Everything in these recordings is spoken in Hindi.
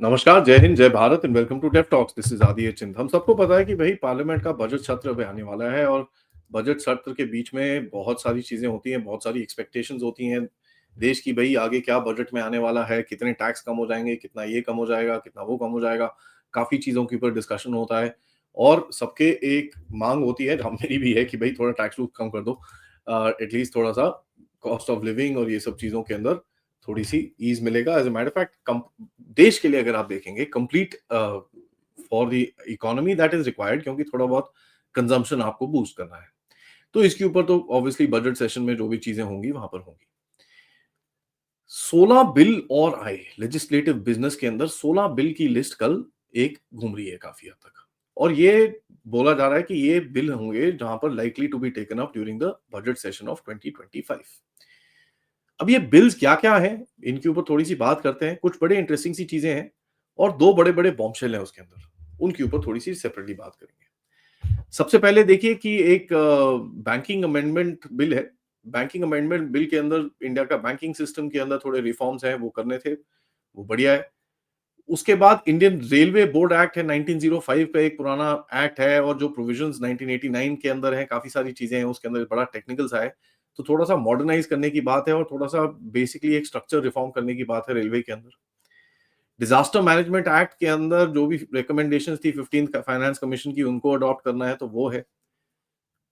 नमस्कार, जय हिंद, जय Bharat and welcome to tech talks. This is आदि चिंत। हम सबको पता है कि भाई पार्लियामेंट का बजट सत्र अभी आने वाला है और बजट सत्र के बीच में बहुत सारी चीजें होती हैं, बहुत सारी एक्सपेक्टेशंस होती हैं देश की। भाई आगे क्या बजट में आने वाला है, कितने टैक्स कम हो जाएंगे, कितना ये कम हो जाएगा, कितना वो कम हो जाएगा। काफी चीजों के ऊपर डिस्कशन होता है और सबके एक मांग होती है, हम मेरी भी है कि भाई थोड़ा टैक्स कम कर दो, एटलीस्ट थोड़ा सा कॉस्ट ऑफ लिविंग और ये सब चीजों के अंदर थोड़ी सी ईज मिलेगा। एज ए मैटर फैक्ट देश के लिए अगर आप देखेंगे complete for the economy that is required, क्योंकि थोड़ा बहुत कंजम्पशन आपको बूस्ट करना है। तो इसके ऊपर तो ऑब्वियसली बजट सेशन में जो भी चीजें होंगी वहां पर होंगी। 16 बिल और आए लेजिस्लेटिव बिजनेस के अंदर। 16 बिल की लिस्ट कल एक घूम रही है काफी हद तक, और ये बोला जा रहा है कि ये बिल होंगे जहां पर likely to be taken up during the budget session of 2025। अब ये बिल्स क्या-क्या हैं, इनके ऊपर थोड़ी-सी बात करते हैं। कुछ बड़े इंटरेस्टिंग सी चीज़ें हैं और 2 बड़े-बड़े बॉम्बशेल हैं उसके अंदर। उनके ऊपर थोड़ी-सी सेपरेटली बात करेंगे। सबसे पहले देखिए कि एक बैंकिंग अमेंडमेंट बिल है। बैंकिंग अमेंडमेंट बिल के अंदर इंडिया का बैंकिंग सिस्टम के अंदर थोड़े रिफॉर्म्स हैं, वो करने थे, वो बढ़िया है। उसके बाद इंडियन रेलवे बोर्ड एक्ट है, 1905 का एक पुराना एक्ट है, और जो प्रोविजंस 1989 के अंदर हैं, काफ़ी सारी चीज़ें हैं उसके अंदर, बड़ा टेक्निकल सा है। तो थोड़ा-सा मॉडर्नाइज़ करने की बात है और थोड़ा-सा बेसिकली एक स्ट्रक्चर रिफॉर्म करने की बात है रेलवे के अंदर। डिजास्टर मैनेजमेंट एक्ट के अंदर जो भी रिकमेंडेशंस थी 15th फाइनेंस कमीशन की, उनको अडॉप्ट करना है, तो वो है।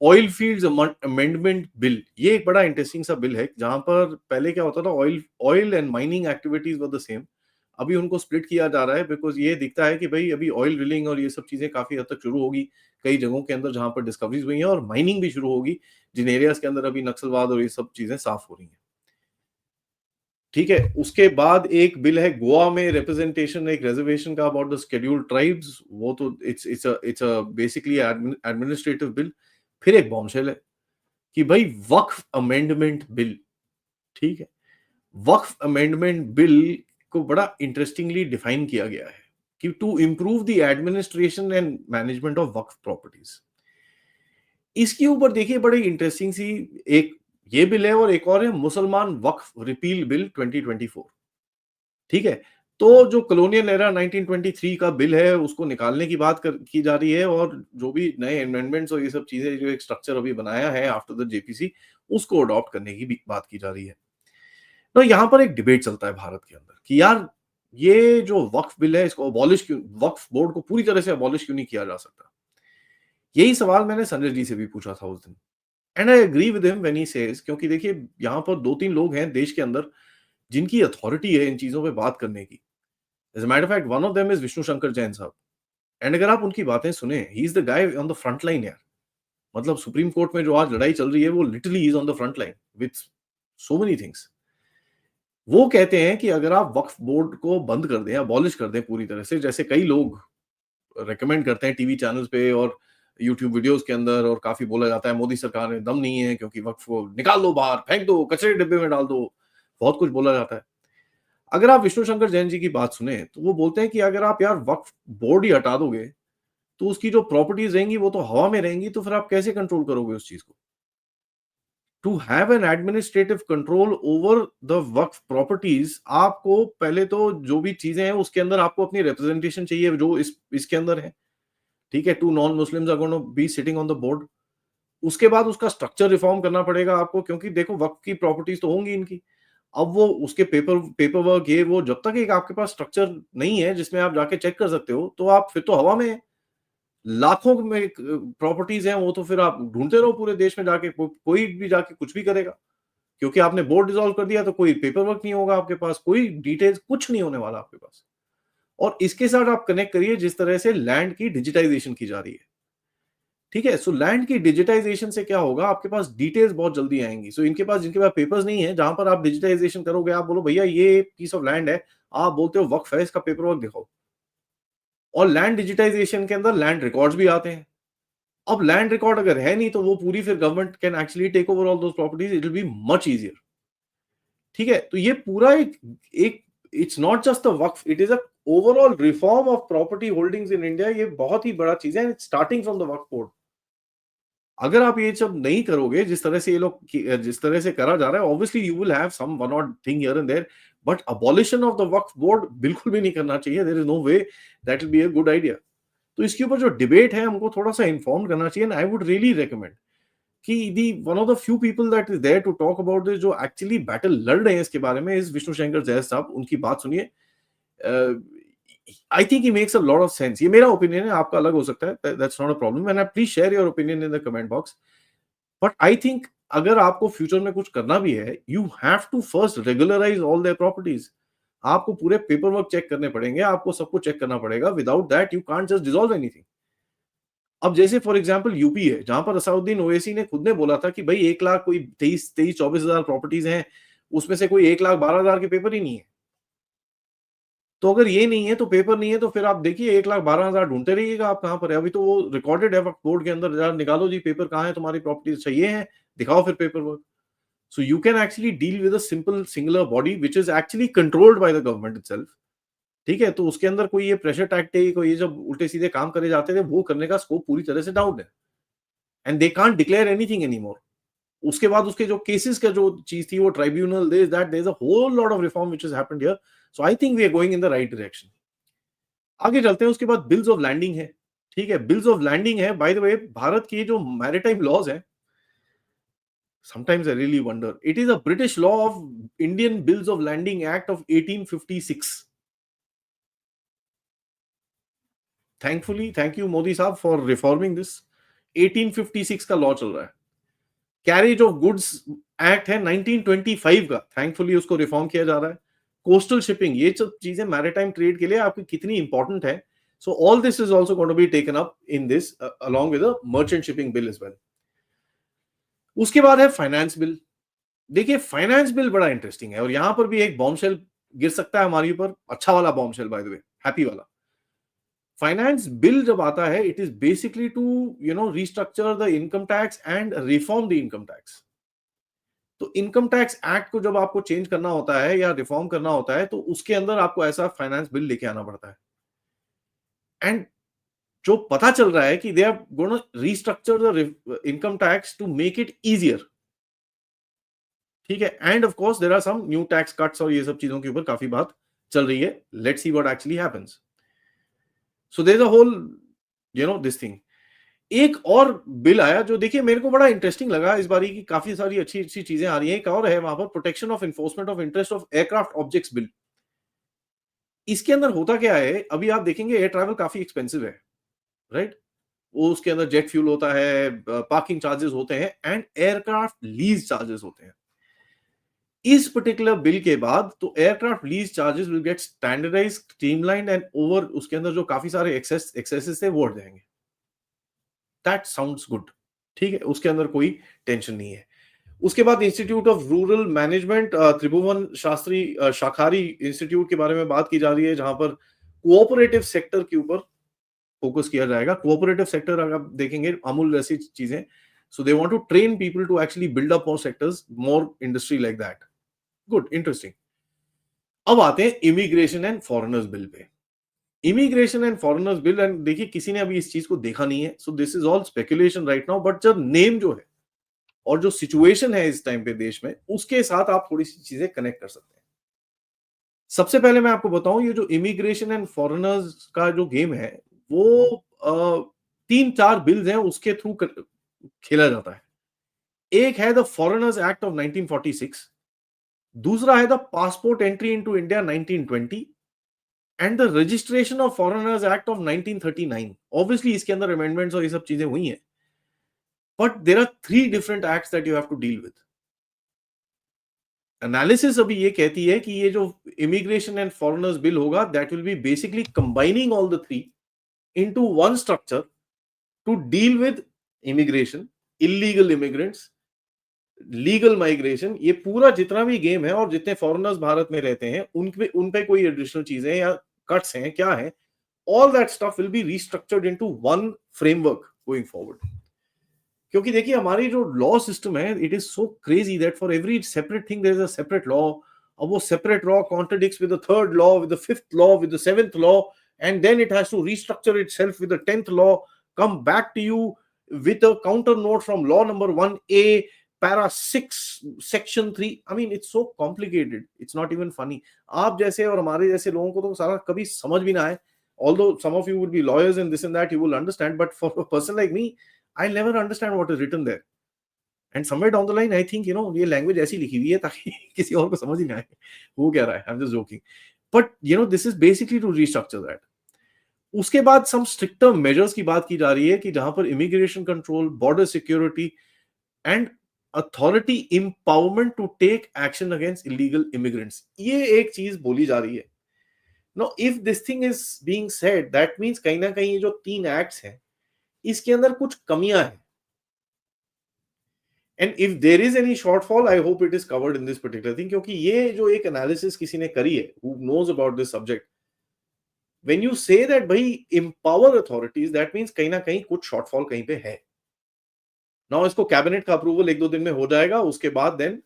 ऑयल फील्ड्स अमेंडमेंट बिल, ये एक बड़ा इंटरेस्टिंग सा बिल है, जहां पर पहले क्या होता था, oil oil and mining activities were the same. अभी उनको स्प्लिट किया जा रहा है बिकॉज ये दिखता है कि भाई अभी ऑयल ड्रिलिंग और ये सब चीजें काफी हद तक शुरू होगी कई जगहों के अंदर जहां पर डिस्कवरीज हुई हैं, और माइनिंग भी शुरू होगी जिन एरियाज के अंदर अभी नक्सलवाद और ये सब चीजें साफ हो रही हैं। ठीक है, उसके बाद एक बिल है गोवा में रिप्रेजेंटेशन, एक रिजर्वेशन का अबाउट द शेड्यूल्ड ट्राइब्स। वो तो it's a basically administrative bill. फिर एक बॉम्बशेल है कि भाई वक्फ अमेंडमेंट बिल। ठीक है, वक्फ अमेंडमेंट बिल को बड़ा इंटरेस्टिंगली डिफाइन किया गया है कि to improve the administration and management of Waqf properties. इसके ऊपर देखिए बड़ी इंटरेस्टिंग सी एक ये बिल है, और एक और है मुसलमान वक्फ रिपील बिल 2024। ठीक है, तो जो कॉलोनियल एरा 1923 का बिल है उसको निकालने की की जा रही है, और जो भी नए अमेंडमेंट्स और ये सब चीजें, जो एक स्ट्रक्चर अभी बनाया है आफ्टर द जेपीसी, उसको अडॉप्ट करने की भी बात की जा रही है। तो यहाँ पर एक डिबेट चलता है भारत के अंदर कि यार ये जो वक्फ बिल है इसको अबॉलिश क्यों, वक्फ बोर्ड को पूरी तरह से अबॉलिश क्यों नहीं किया जा सकता। यही सवाल मैंने संजय जी से भी पूछा था उस दिन, and I agree with him when he says, क्योंकि देखिए यहाँ पर 2-3 लोग हैं देश के अंदर जिनकी अथॉरिटी है इन चीजों पे बात करने की। As a matter of fact one of them is Vishnu Shankar Jain साहब, एंड अगर आप उनकी बातें सुने, he is the guy on the front line यार। मतलब सुप्रीम कोर्ट में जो आज लड़ाई चल रही है, वो literally he is on the front line with so many things. वो कहते हैं कि अगर आप वक्फ बोर्ड को बंद कर दें, अबॉलिश कर दें पूरी तरह से, जैसे कई लोग रिकमेंड करते हैं टीवी चैनल्स पे और यूट्यूब वीडियोज़ के अंदर, और काफ़ी बोला जाता है मोदी सरकार में दम नहीं है क्योंकि वक्फ को निकाल दो बाहर, फेंक दो, कचरे के डिब्बे में डाल दो, बहुत कुछ बोला जाता है। अगर आप विष्णु शंकर जैन जी की बात सुने, तो वो बोलते हैं कि अगर आप यार वक्फ बोर्ड ही हटा दोगे, तो उसकी जो प्रॉपर्टीज़ रहेंगी वो तो हवा में रहेंगी, तो फिर आप कैसे कंट्रोल करोगे उस चीज़ को? To have an administrative control over the Waqf properties, आपको पहले तो जो भी चीज़ें हैं उसके अंदर आपको अपनी रिप्रेजेंटेशन चाहिए जो इस इसके अंदर है। ठीक है? 2 non Muslims are gonna be sitting on the board. उसके बाद उसका स्ट्रक्चर रिफॉर्म करना पड़ेगा आपको, क्योंकि देखो वक़्त की प्रॉपर्टीज़ तो होंगी इनकी। अब वो उसके पेपर वर्क ये वो जब तक एक आपके पास स्ट्रक्चर नहीं है जिसमें आप जाके चेक कर सकते हो, तो आप फिर तो हवा में हैं। लाखों में प्रॉपर्टीज़ हैं, वो तो फिर आप ढूँढते रहो पूरे देश में जाके, कोई भी जाके कुछ भी करेगा। क्योंकि आपने बोर्ड डिसॉल्व कर दिया तो कोई पेपर वर्क नहीं होगा आपके पास, कोई डिटेल्स कुछ नहीं होने वाला आपके पास। और इसके साथ आप कनेक्ट करिए जिस तरह से लैंड की डिजिटाइज़ेशन की जा रही है। ठीक है? सो लैंड की डिजिटाइज़ेशन से क्या होगा, आपके पास डिटेल्स बहुत जल्दी आएँगी। सो इनके पास जिनके पास पेपर्स नहीं है, जहाँ पर आप डिजिटाइज़ेशन करोगे, आप बोलो भैया ये पीस ऑफ लैंड है, आप बोलते हो वक़्फ़ है, इसका पेपर वर्क दिखाओ। और लैंड डिजिटाइज़ेशन के अंदर लैंड रिकॉर्ड्स भी आते हैं। अब लैंड रिकॉर्ड अगर है नहीं, तो वो पूरी फिर government can actually take over all those properties, it will be much easier. ठीक है? तो ये पूरा एक एक it's not just a Waqf, it is a overall reform of property holdings in India. ये बहुत ही बड़ा चीज़ है, and it's starting from the Waqf board. अगर आप ये सब नहीं करोगे जिस तरह से ये लोग जिस तरह से करा जा रहा है, obviously you will have some one or thing here and there, but abolition of the Waqf board बिल्कुल भी नहीं करना चाहिए. There is no way that will be a good idea. तो इसके ऊपर जो डिबेट है हमको थोड़ा सा इन्फॉर्म करना चाहिए. And I would really recommend कि the one of the few people that is there to talk about this, जो एक्चुअली बैटल लड़ रहे हैं इसके बारे में, इज विष्णु शंकर जैस साहब. उनकी बात सुनिए. I think he makes a lot of sense. ये मेरा ओपिनियन है, आपका अलग हो सकता है, that's not a problem. And please share your opinion in the comment box. But I think अगर आपको फ्यूचर में कुछ करना भी है, you have to first regularise all their properties. आपको पूरे पेपर वर्क चेक करने पड़ेंगे, आपको सब कुछ चेक करना पड़ेगा. Without that you can't just dissolve anything. अब जैसे फॉर एग्जांपल यूपी है, जहां पर असाउद्दीन ओवैसी ने खुद ने बोला था कि भाई 1 लाख कोई 23-24 हजार प्रॉपर्टीज हैं, उसमें से कोई 1,12,000 के पेपर ही नहीं है. तो अगर ये नहीं है, तो पेपर नहीं है, तो फिर आप देखिए 1,12,000 ढूंढते रहिएगा आप कहां पर है. अभी तो वो रिकॉर्डेड है वक्त बोर्ड के अंदर. जरा निकालो जी पेपर कहां है तुम्हारी, प्रॉपर्टीज चाहिए है, दिखाओ फिर paper work. So you can actually deal with a simple singular body which is actually controlled by the government itself. ठीक है, तो उसके अंदर कोई ये प्रेशर टैक्टिक और ये जब उल्टे सीधे काम करे जाते थे, वो करने का स्कोप पूरी तरह से डाउन है. And they can't declare anything anymore. उसके बाद उसके जो केसेस का जो चीज थी, वो tribunal, this that, there is a whole lot of reform which has happened here. So I think we are going in the right direction. आगे चलते हैं. उसके बाद बिल्स ऑफ लैंडिंग है. ठीक है, बिल्स ऑफ लैंडिंग है. बाय द वे, भारत की जो मैरिटाइम लॉज है, sometimes I really wonder. It is a British law of Indian Bills of Landing Act of 1856. Thankfully, thank you Modi साहब for reforming this. 1856 का लॉ चल रहा है. कैरेज ऑफ गुड्स एक्ट है 1925 का. थैंकफुली उसको रिफॉर्म किया जा रहा है. कोस्टल शिपिंग, ये सब चीजें मैरिटाइम ट्रेड के लिए आपकी कितनी इंपॉर्टेंट है. So all this is also going to be taken up in this along with the merchant shipping bill as well. उसके बाद है फाइनेंस बिल. देखिए फाइनेंस बिल बड़ा इंटरेस्टिंग है, और यहां पर भी एक बॉम्बशेल गिर सकता है हमारे ऊपर. अच्छा वाला bombshell, by the way, happy वाला. फाइनेंस बिल जब आता है, it is basically to restructure the income tax and reform the income tax. तो इनकम टैक्स एक्ट को जब आपको चेंज करना होता है या रिफॉर्म करना होता है, तो उसके अंदर आपको ऐसा फाइनेंस बिल लेके आना पड़ता है. एंड जो पता चल रहा है कि they are gonna restructure the income tax to make it easier. ठीक है, and of course there are some new tax cuts, और ये सब चीजों के ऊपर काफी बात चल रही है. Let's see what actually happens. So there is a whole this thing. एक और बिल आया जो देखिए मेरे को बड़ा इंटरेस्टिंग लगा इस बारी की. काफी सारी अच्छी अच्छी चीजें आ रही हैं. एक और है वहां पर, protection of enforcement of interest of aircraft objects bill. इसके अंदर होता क्या है, अभी आप देखेंगे एयर ट्रैवल काफी एक्सपेंसिव है, राइट. वो उसके अंदर जेट फ्यूल होता है, पार्किंग चार्जेस होते हैं, एंड एयरक्राफ्ट लीज चार्जेस होते हैं. इस पर्टिकुलर बिल के बाद तो aircraft lease charges will get standardised, streamlined, and over उसके अंदर जो काफी सारे एक्सेसेस थे वो हट जाएंगे. That sounds good. ठीक है, उसके अंदर कोई टेंशन नहीं है. उसके बाद Institute of Rural Management, Tribhuvan Shastri शाखारी इंस्टीट्यूट के बारे में बात की जा रही है, जहां पर कोऑपरेटिव सेक्टर के ऊपर फोकस किया जाएगा. कोऑपरेटिव सेक्टर अगर आप देखेंगे, अमूल जैसी चीजें. So they want to train people to actually build up more sectors, more industry like that. Good, interesting. अब आते हैं इमिग्रेशन एंड फॉरेनर्स बिल पे. Immigration and foreigners Bill, and देखिए किसी ने अभी इस चीज को देखा नहीं है, so this is all speculation right now. But जब नेम जो है और जो सिचुएशन है इस टाइम पे देश में, उसके साथ आप थोड़ी सी चीजें कनेक्ट कर सकते हैं. सबसे पहले मैं आपको बताऊं, ये जो इमिग्रेशन एंड फॉरेनर्स का जो गेम है, वो 3-4 बिल्स हैं उसके थ्रू खेला जाता है. एक है द फॉरेनर्स एक्ट ऑफ 1946, दूसरा है the passport entry into India 1920, and the registration of foreigners act of 1939. Obviously इसके अंदर अमेंडमेंट्स और ये सब चीजें हुई हैं, but there are 3 different acts that you have to deal with. Analysis अभी ये कहती है कि ये जो इमिग्रेशन एंड फॉरेनर्स बिल होगा, that will be basically combining all the 3 into one structure to deal with immigration, illegal immigrants, legal migration. ये पूरा जितना भी गेम है, और जितने फॉरेनर्स भारत में रहते हैं उन पे कोई एडिशनल चीजें या कट्स हैं, क्या है, all that stuff will be restructured into one framework going forward. क्योंकि देखिए हमारी जो लॉ सिस्टम है, it is so crazy that for every separate thing there is a separate law. अब वो separate law contradicts with the third law, with the fifth law, with the seventh law, and then it has to restructure itself with the 10th law, come back to you with a counter note from law number 1A, para 6 section 3, I mean it's so complicated, it's not even funny. आप जैसे और हमारे जैसे लोगों को तो सारा कभी समझ भी ना आए, although some of you would be lawyers and this and that, you will understand, but for a person like me, I'll never understand what is written there. And somewhere down the line I think, ये language ऐसी लिखी हुई है ताकि किसी और को समझ ही ना आए वो कह रहा है. I'm just joking, but this is basically to restructure that. उसके बाद some stricter measures की बात की जा रही है कि जहां पर immigration control, border security and authority empowerment to take action against illegal immigrants, ये एक चीज बोली जा रही है. Now if this thing is being said, that means कहीं ना कहीं ये जो 3 एक्ट्स हैं इसके अंदर कुछ कमियां हैं. And if there is any shortfall, I hope it is covered in this particular thing, क्योंकि ये जो एक एनालिसिस किसी ने करी है who knows about this subject, when you say that भाई empower authorities, that means कहीं ना कहीं कुछ shortfall कहीं पे है. Now इसको कैबिनेट का अप्रूवल 1-2 दिन में हो जाएगा, उसके बाद then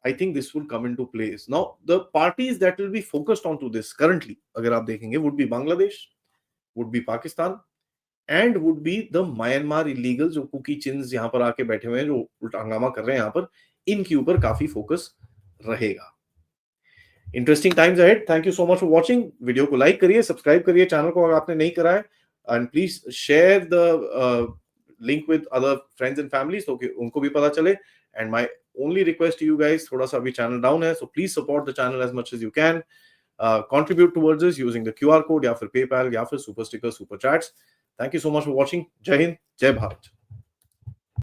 I think this will come into place. Now the parties that will be focused onto this currently, अगर आप देखेंगे, would be Bangladesh, would be Pakistan, and would be the Myanmar illegals जो कुकी चिन्स यहाँ पर आके बैठे हुए हैं, जो उल्टा हंगामा कर रहे हैं यहाँ पर, इनके ऊपर काफी फोकस रहेगा. Interesting times ahead. Thank you so much for watching. Video को लाइक करिए, सब्सक्राइब करिए चैनल को अगर आपने नहीं करा है, and please share the link with other friends and families, तो कि उनको भी पता चले. And my only request to you guys, थोड़ा सा अभी चैनल डाउन है, so please support the channel as much as you can. Contribute towards this using the QR code या फिर PayPal या फिर super sticker, super chats. Thank you so much for watching. जय हिंद, जय भारत.